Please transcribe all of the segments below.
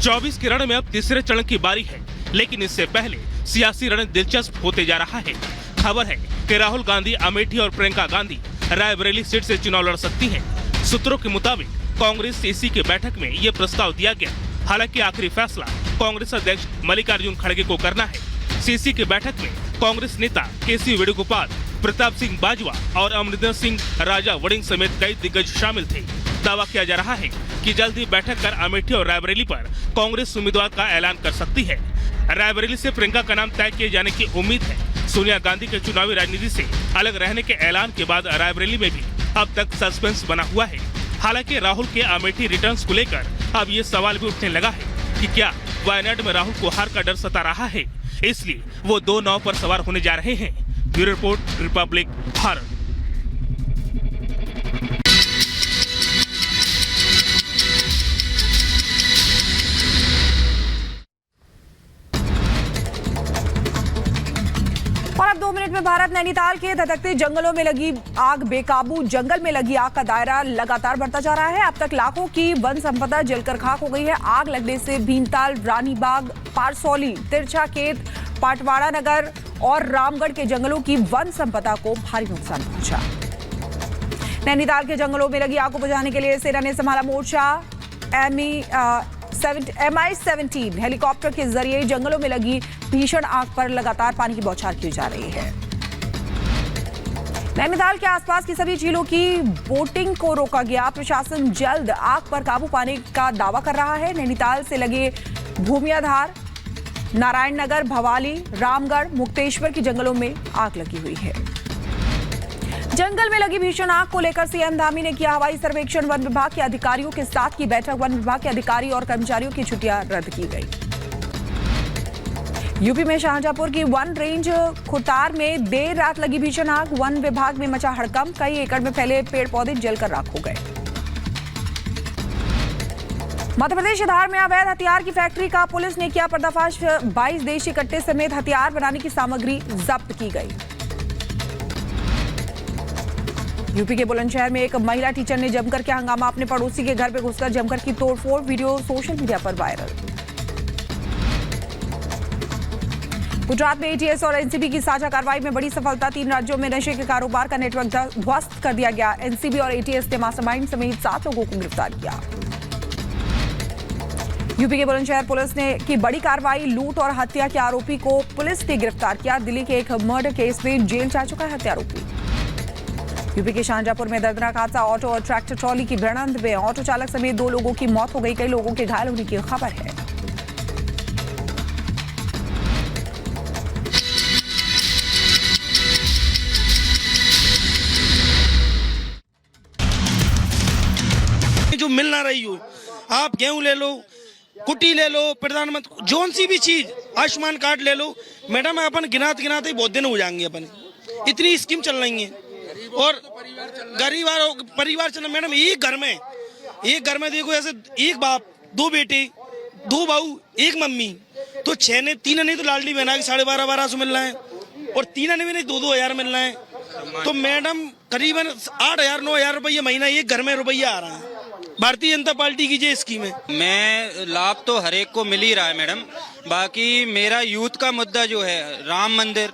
24 के रण में अब तीसरे चरण की बारी है, लेकिन इससे पहले सियासी रण दिलचस्प होते जा रहा है। खबर है कि राहुल गांधी अमेठी और प्रियंका गांधी रायबरेली सीट से चुनाव लड़ सकती हैं। सूत्रों के मुताबिक कांग्रेस सीसी की बैठक में ये प्रस्ताव दिया गया। हालांकि आखिरी फैसला कांग्रेस अध्यक्ष मल्लिकार्जुन खड़गे को करना है। सीसी की बैठक में कांग्रेस नेता केसी वेणुगोपाल, प्रताप सिंह बाजवा और अमरिंदर सिंह राजा वड़िंग समेत कई दिग्गज शामिल थे। दावा किया जा रहा है कि जल्द ही बैठक कर अमेठी और रायबरेली पर कांग्रेस उम्मीदवार का ऐलान कर सकती है। रायबरेली से प्रियंका का नाम तय किए जाने की उम्मीद है। सोनिया गांधी के चुनावी राजनीति से अलग रहने के ऐलान के बाद रायबरेली में भी अब तक सस्पेंस बना हुआ है। हालांकि राहुल के अमेठी रिटर्न्स को लेकर अब ये सवाल भी उठने लगा है कि क्या वायनाड में राहुल को हार का डर सता रहा है, इसलिए वो दो नाव पर सवार होने जा रहे हैं। Bureau report, Republic Bharat. और अब 2 मिनट में भारत। नैनीताल के धधकते जंगलों में लगी आग बेकाबू। जंगल में लगी आग का दायरा लगातार बढ़ता जा रहा है। अब तक लाखों की वन संपदा जलकर खाक हो गई है। आग लगने से भीमताल, रानीबाग, पारसौली, तिरछा खेत, पाटवाड़ा नगर और रामगढ़ के जंगलों की वन संपदा को भारी नुकसान पहुंचा। नैनीताल के जंगलों में लगी आग को बुझाने के लिए सेना ने संभाला मोर्चा। MI-17 हेलीकॉप्टर के जरिए जंगलों में लगी भीषण आग पर लगातार पानी की बौछार की जा रही है। नैनीताल के आसपास की सभी झीलों की बोटिंग को रोका गया। प्रशासन जल्द आग पर काबू पाने का दावा कर रहा है। नैनीताल से लगे भूमियाधार, नारायण नगर, भवाली, रामगढ़, मुक्तेश्वर के जंगलों में आग लगी हुई है। जंगल में लगी भीषण आग को लेकर सीएम धामी ने किया हवाई सर्वेक्षण। वन विभाग के अधिकारियों के साथ की बैठक। वन विभाग के अधिकारी और कर्मचारियों की छुट्टियां रद्द की गई। यूपी में शाहजहांपुर की वन रेंज खुटार में देर रात लगी भीषण आग। वन विभाग में मचा हड़कंप। कई एकड़ में फैले पेड़ पौधे जलकर राख हो गए। मध्य प्रदेश धार में अवैध हथियार की फैक्ट्री का पुलिस ने किया पर्दाफाश। 22 देशी कट्टे समेत हथियार बनाने की सामग्री जब्त की गई। यूपी के बुलंदशहर में एक महिला टीचर ने जमकर किया हंगामा। अपने पड़ोसी के घर पे घुसकर जमकर की तोड़फोड़। वीडियो सोशल मीडिया पर वायरल। गुजरात में एटीएस और एनसीबी की साझा कार्रवाई में बड़ी सफलता। 3 राज्यों में नशे के कारोबार का नेटवर्क ध्वस्त कर दिया गया। एनसीबी और एटीएस ने मास्टरमाइंड समेत 7 लोगों को गिरफ्तार किया। यूपी के बुलंदशहर पुलिस ने की बड़ी कार्रवाई। लूट और हत्या के आरोपी को पुलिस ने गिरफ्तार किया। दिल्ली के एक मर्डर केस में जेल जा चुका है हत्यारोपी। यूपी के शाहजहांपुर में दर्दनाक हादसा। ऑटो और ट्रैक्टर ट्रॉली की भिड़ंत में ऑटो चालक समेत 2 लोगों की मौत हो गई। कई लोगों के घायल होने की खबर है। जो मिल ना रही हो, आप गेहूं ले लो, कुट्टी ले लो, प्रधानमंत्री जोन सी भी चीज, आयुष्मान कार्ड ले लो। मैडम अपन गिनाते गिनाते बहुत दिन हो जाएंगे। अपन इतनी स्कीम चल रही है और गरीब परिवार चल। मैडम एक घर में देखो, ऐसे एक बाप, 2 बेटे, 2 बहू, 1 मम्मी, तो 6 ने 3 नहीं तो लाडली बहना की 12,500 मिल रहा है और 3 ने भी नहीं 2-2 हजार मिल रहा है। तो मैडम करीबन 8,000-9,000 रुपये महीना एक घर में रुपया आ रहा है। भारतीय जनता पार्टी की जो स्कीम है, मैं लाभ तो हर एक को मिल ही रहा है मैडम। बाकी मेरा यूथ का मुद्दा जो है, राम मंदिर,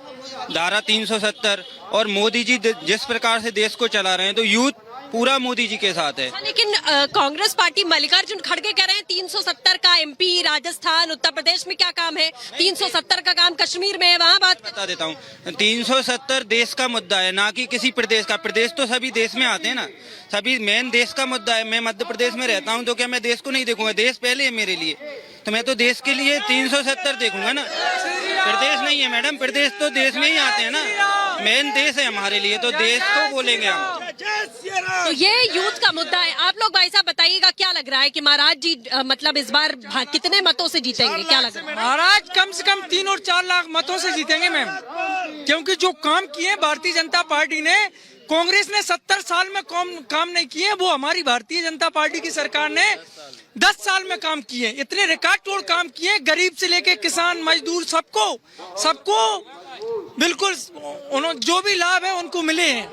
धारा 370 और मोदी जी जिस प्रकार से देश को चला रहे हैं, तो यूथ पूरा मोदी जी के साथ है। लेकिन कांग्रेस पार्टी मल्लिकार्जुन खड़गे कह रहे हैं 370 का एमपी, राजस्थान, उत्तर प्रदेश में क्या काम है, 370 का काम कश्मीर में है, वहाँ बात बता देता हूँ। 370 देश का मुद्दा है, ना कि किसी प्रदेश का। प्रदेश तो सभी देश में आते हैं ना, सभी मेन देश का मुद्दा है। मैं मध्य प्रदेश में रहता हूँ, तो क्या मैं देश को नहीं देखूंगा? देश पहले है मेरे लिए, तो मैं तो देश के लिए 370 देखूंगा ना। प्रदेश नहीं है मैडम, प्रदेश तो देश में ही आते हैं ना। मेन देश है हमारे लिए, तो देश को बोलेंगे हम। तो ये यूथ का मुद्दा है। आप लोग भाई साहब बताइएगा, क्या लग रहा है कि महाराज जी मतलब इस बार कितने मतों से जीतेंगे? क्या लग रहा है? महाराज कम से कम 3 और 4 लाख मतों से जीतेंगे मैम, क्योंकि जो काम किए भारतीय जनता पार्टी ने, कांग्रेस ने 70 साल में काम नहीं किए, वो हमारी भारतीय जनता पार्टी की सरकार ने 10 साल में काम किए। इतने रिकॉर्ड तोड़ काम किए, गरीब से लेके किसान, मजदूर, सबको बिल्कुल जो भी लाभ है उनको मिले हैं।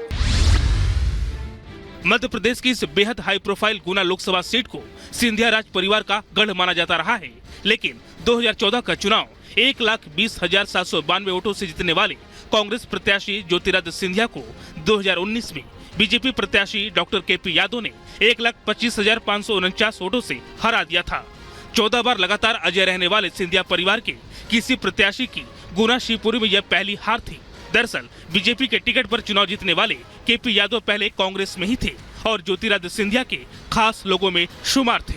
मध्य प्रदेश की इस बेहद हाई प्रोफाइल गुना लोकसभा सीट को सिंधिया राज परिवार का गढ़ माना जाता रहा है, लेकिन 2014 का चुनाव 1,20,792 वोटों से जीतने वाले कांग्रेस प्रत्याशी ज्योतिरादित्य सिंधिया को 2019 में बीजेपी प्रत्याशी डॉक्टर केपी यादव ने 1,25,549 वोटों से हरा दिया था। 14 बार लगातार अजय रहने वाले सिंधिया परिवार के किसी प्रत्याशी की गुना शिवपुरी में यह पहली हार थी। दरअसल बीजेपी के टिकट पर चुनाव जीतने वाले केपी यादव पहले कांग्रेस में ही थे और ज्योतिरादित्य सिंधिया के खास लोगों में शुमार थे।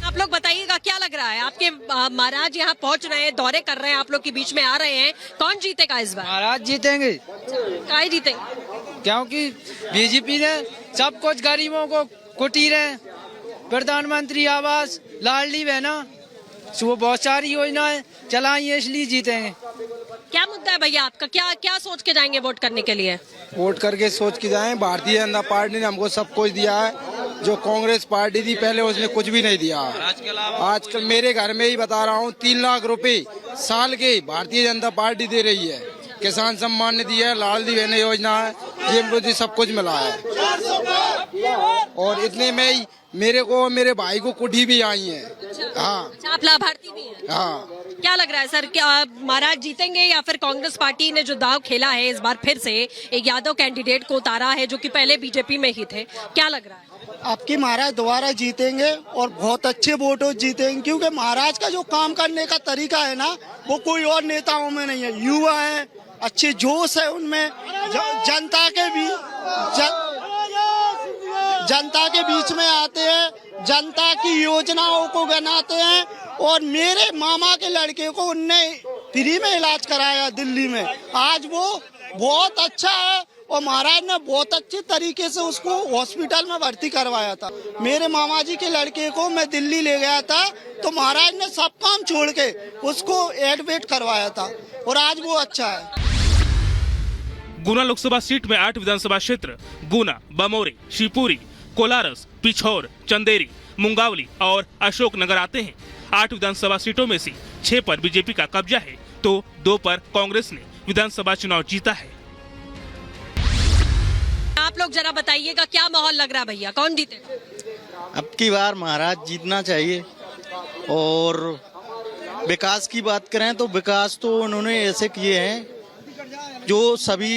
आप लोग बताइएगा, क्या लग रहा है? आपके महाराज यहाँ पहुँच रहे हैं, दौरे कर रहे हैं, आप लोग के बीच में आ रहे हैं, कौन जीतेगा इस बार? महाराज जीतेंगे। काहे जीतेंगे? क्योंकि बीजेपी ने सब कुछ गरीबों को कुटीरें, प्रधानमंत्री आवास, लाडली बहना, वो बहुत सारी योजनाएं चलाई है, इसलिए जीतेंगे। क्या मुद्दा है भैया आपका? क्या सोच के जाएंगे वोट करने के लिए? वोट करके सोच के जाएं। भारतीय जनता पार्टी ने हमको सब कुछ दिया है, जो कांग्रेस पार्टी थी पहले उसने कुछ भी नहीं दिया। आजकल मेरे घर में ही बता रहा हूँ 3 लाख रुपए साल के भारतीय जनता पार्टी दे रही है। किसान सम्मान निधि है, लाडली बहन योजना है, ये मुझे सब कुछ मिला है। और इतने में ही मेरे को और मेरे भाई को कुटी भी आई है। हाँ, आप लाभार्थी भी हैं? हाँ। क्या लग रहा है सर, क्या महाराज जीतेंगे या फिर कांग्रेस पार्टी ने जो दाव खेला है इस बार फिर से एक यादव कैंडिडेट को उतारा है जो कि पहले बीजेपी में ही थे, क्या लग रहा है? आपकी महाराज दोबारा जीतेंगे और बहुत अच्छे वोटों जीतेंगे, क्योंकि महाराज का जो काम करने का तरीका है ना, वो कोई और नेताओं में नहीं है। युवा है, अच्छे जोश है उनमें, जनता के बीच में आते हैं, जनता की योजनाओं को गिनाते हैं। और मेरे मामा के लड़के को उनने फ्री में इलाज कराया दिल्ली में, आज वो बहुत अच्छा है और महाराज ने बहुत अच्छे तरीके से उसको हॉस्पिटल में भर्ती करवाया था। मेरे मामा जी के लड़के को मैं दिल्ली ले गया था तो महाराज ने सब काम छोड़ के उसको एडमिट करवाया था और आज वो अच्छा है। गुना लोकसभा सीट में 8 विधानसभा क्षेत्र गुना, बमोरी, शिवपुरी, कोलारस, पिछौर, चंदेरी, मुंगावली और अशोकनगर आते हैं। 8 विधानसभा सीटों में से 6 पर बीजेपी का कब्जा है तो 2 पर कांग्रेस ने विधानसभा चुनाव जीता है। आप लोग जरा बताइएगा, क्या माहौल लग रहा है भैया, कौन जीते? अब की बार महाराज जीतना चाहिए। और विकास की बात करें तो विकास तो उन्होंने ऐसे किए हैं जो सभी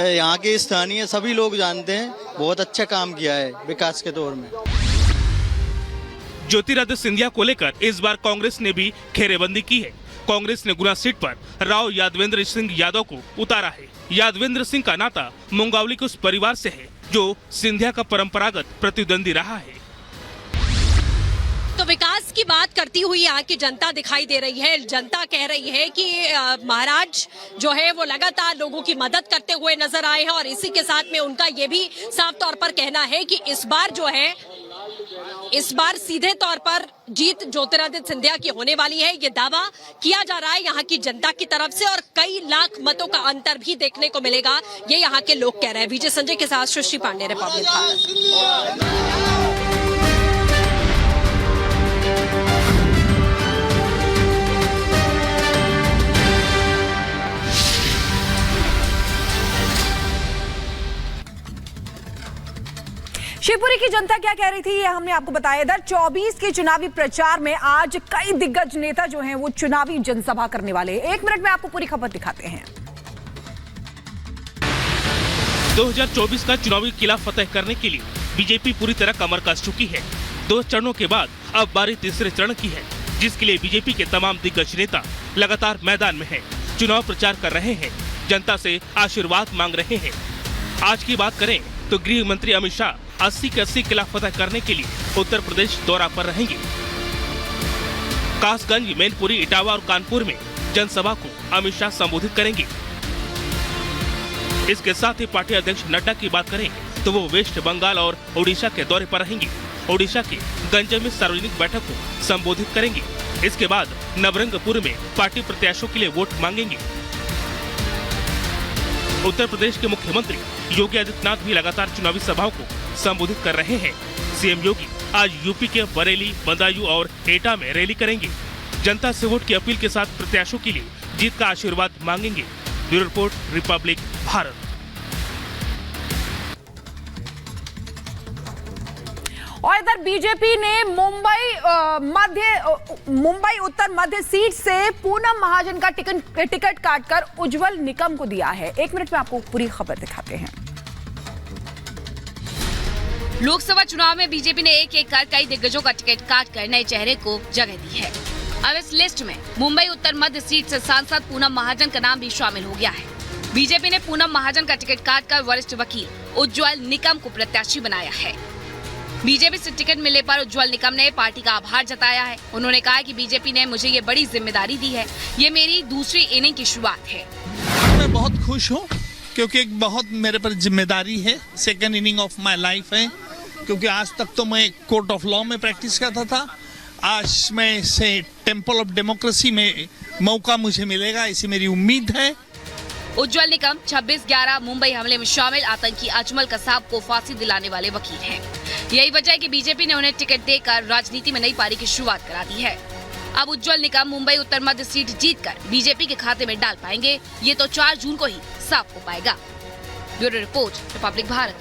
यहाँ के स्थानीय सभी लोग जानते हैं, बहुत अच्छा काम किया है विकास के दौर में। ज्योतिरादित्य सिंधिया को लेकर इस बार कांग्रेस ने भी घेरेबंदी की है। कांग्रेस ने गुना सीट पर राव यादवेंद्र सिंह यादव को उतारा है। यादवेंद्र सिंह का नाता मुंगावली के उस परिवार से है जो सिंधिया का परंपरागत प्रतिद्वंदी रहा है। तो विकास की बात करती हुई यहाँ की जनता दिखाई दे रही है। जनता कह रही है कि महाराज जो है वो लगातार लोगों की मदद करते हुए नजर आए हैं और इसी के साथ में उनका ये भी साफ तौर पर कहना है कि इस बार जो है, इस बार सीधे तौर पर जीत ज्योतिरादित्य सिंधिया की होने वाली है। ये दावा किया जा रहा है यहाँ की जनता की तरफ से और कई लाख मतों का अंतर भी देखने को मिलेगा, ये यहाँ के लोग कह रहे हैं। विजय संजय के साथ सृष्टि पांडे, रिपब्लिक भारत। शिवपुरी की जनता क्या कह रही थी ये हमने आपको बताया। इधर 24 के चुनावी प्रचार में आज कई दिग्गज नेता जो हैं वो चुनावी जनसभा करने वाले हैं। 1 मिनट में आपको पूरी खबर दिखाते हैं। 2024 का चुनावी किला फतेह करने के लिए बीजेपी पूरी तरह कमर कस चुकी है। 2 चरणों के बाद अब बारी तीसरे चरण की है, जिसके लिए बीजेपी के तमाम दिग्गज नेता लगातार मैदान में हैं, चुनाव प्रचार कर रहे हैं, जनता से आशीर्वाद मांग रहे हैं। आज की बात करें तो गृह मंत्री अमित शाह 80 के 80 किला फतेह करने के लिए उत्तर प्रदेश दौरा पर रहेंगे। कासगंज, मैनपुरी, इटावा और कानपुर में जनसभा को अमित शाह संबोधित करेंगे। इसके साथ ही पार्टी अध्यक्ष नड्डा की बात करें तो वो वेस्ट बंगाल और ओडिशा के दौरे पर रहेंगे। ओडिशा के गंज में सार्वजनिक बैठक को संबोधित करेंगे। इसके बाद नवरंगपुर में पार्टी प्रत्याशियों के लिए वोट मांगेंगे। उत्तर प्रदेश के मुख्यमंत्री योगी आदित्यनाथ भी लगातार चुनावी सभाओं को संबोधित कर रहे हैं। सीएम योगी आज यूपी के बरेली, बदायूं और एटा में रैली करेंगे। जनता से वोट की अपील के साथ प्रत्याशियों के लिए जीत का आशीर्वाद मांगेंगे। Bureau report, Republic Bharat. और इधर बीजेपी ने मुंबई उत्तर मध्य सीट से पूनम महाजन का टिकट काटकर उज्जवल निकम को दिया है। 1 मिनट में आपको पूरी खबर दिखाते हैं। लोकसभा चुनाव में बीजेपी ने एक एक कर कई दिग्गजों का टिकट काटकर नए चेहरे को जगह दी है। अब इस लिस्ट में मुंबई उत्तर मध्य सीट से सांसद पूनम महाजन का नाम भी शामिल हो गया है। बीजेपी ने पूनम महाजन का टिकट काटकर वरिष्ठ वकील उज्जवल निकम को प्रत्याशी बनाया है। बीजेपी से टिकट मिलने पर उज्जवल निकम ने पार्टी का आभार जताया है। उन्होंने कहा कि बीजेपी ने मुझे ये बड़ी जिम्मेदारी दी है, ये मेरी दूसरी इनिंग की शुरुआत है। मैं बहुत खुश हूँ क्योंकि एक बहुत मेरे पर जिम्मेदारी है, second inning of my life है, क्योंकि आज तक तो मैं कोर्ट ऑफ लॉ में प्रैक्टिस करता था। आज मैं से टेम्पल ऑफ डेमोक्रेसी में मौका मुझे मिलेगा, ऐसी मेरी उम्मीद है। उज्जवल निकम 26/11 मुंबई हमले में शामिल आतंकी अजमल कसाब को फांसी दिलाने वाले वकील हैं। यही वजह है कि बीजेपी ने उन्हें टिकट देकर राजनीति में नई पारी की शुरुआत करा दी है। अब उज्जवल निकम मुंबई उत्तर मध्य सीट जीतकर बीजेपी के खाते में डाल पाएंगे, ये तो 4 जून को ही साफ हो पाएगा। Bureau report, Republic Bharat.